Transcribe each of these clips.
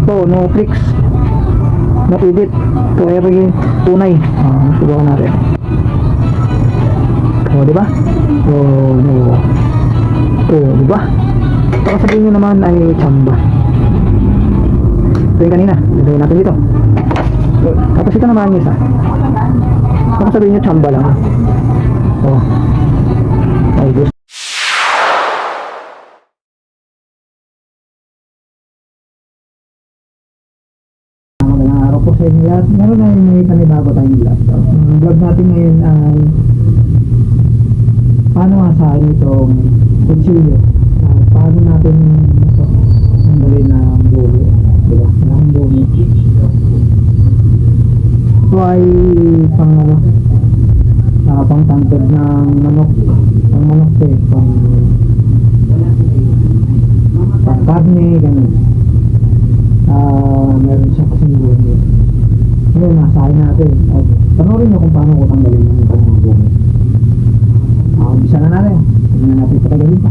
to, no tricks, no edit, to every tunay. Subukan natin. O, diba? O, diba? Baka sabihin nyo naman ay tsamba. Ito yung kanina, lagay natin dito. Tapos ito naman yung isa. Baka sabihin nyo tsamba lang. O, ay gusto. Magandang araw po sa inyo lahat. Meron na yung may panibago tayong laptop. Ang vlog natin ngayon ay paano masahin itong kutsilyo. Paano natin ito sandalin na buhi, diba? Ang buhi ito ay pang ano, pang tangkad ng manok, pang manok ito eh, pang karne, ganun. Meron siya kasing buhi. Ngayon masahin natin at panoorin nyo kung paano ko tanggalin ng kanyang buhi. Umpisa na natin. Hindi na natin patagalin pa.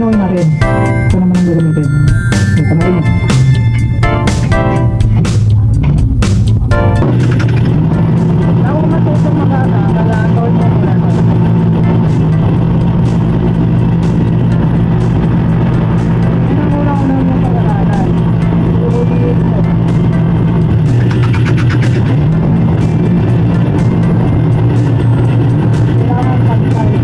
papanuhin natin. Ito naman ang gagamitin. Yung panuhin. Ako matutong makaka, kailangan mo muna ito. Pinamura ko na yung pagkakanan. Ulitin mo. Kailangan pagkay.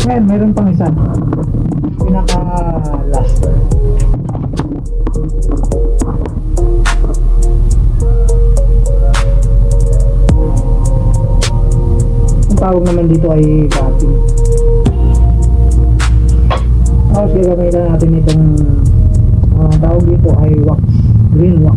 Ngayon, meron pang isa. Pinaka last. Ang tawag naman dito ay cutting. Tapos gagamitan natin itong tawag dito ay wax. green wax.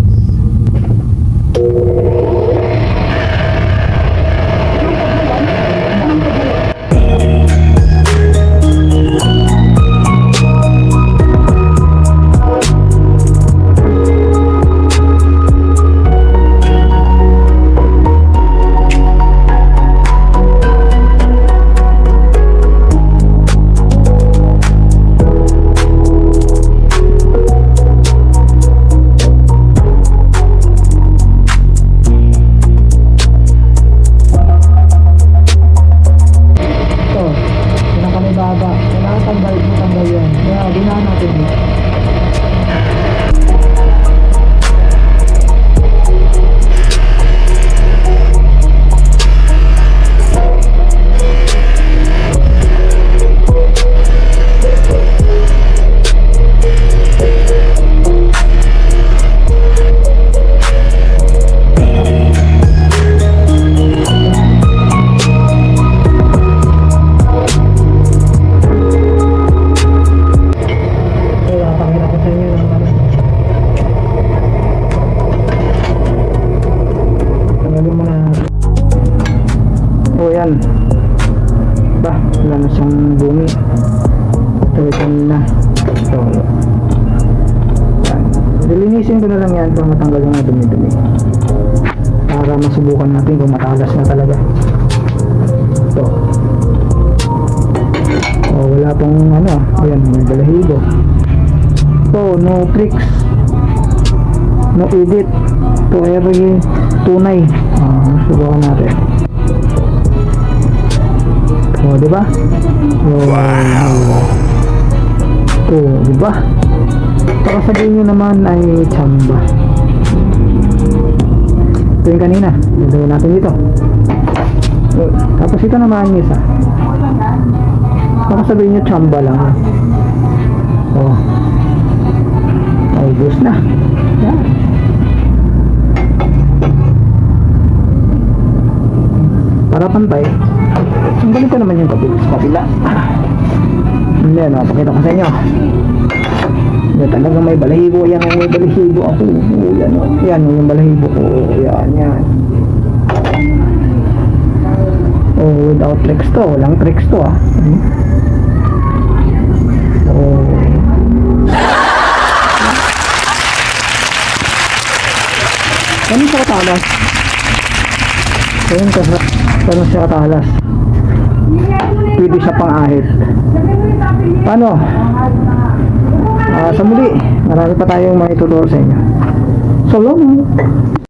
Yan ba, wala na siyang bumi. Ito na. So, yan. Lilinisin ko na lang yan para matanggal yung dumi-dumi, para masubukan natin kung matalas na talaga. Ito. Oh, wala pong ano. Ayan, may balahibo. So, no tricks, no edit to every tunay. Subukan natin. Oh, di ba? Oh, wow. Oh, di ba? Baka sabihin nyo naman ay tsamba. Ito yung kanina. Gagawin natin dito. Oh, tapos ito naman yung isa. Baka sabihin nyo tsamba lang. Oh. Ubus na. Yan. Para pantay. Ang galing ko naman yung kabila. Hindi, no, pakita ko sa inyo. Hindi, talaga may balahibo. Yan, may balahibo ako. Yan, no. Yan, yung balahibo ko. Yan, yan. Oh, without tricks to. Walang tricks to, ah. Oh. Ano siya katalas? Ayun, kano siya katalas? Pwede siya pang ahit. Paano? Sa muli, marami pa tayong may tuturo sa inyo. So long.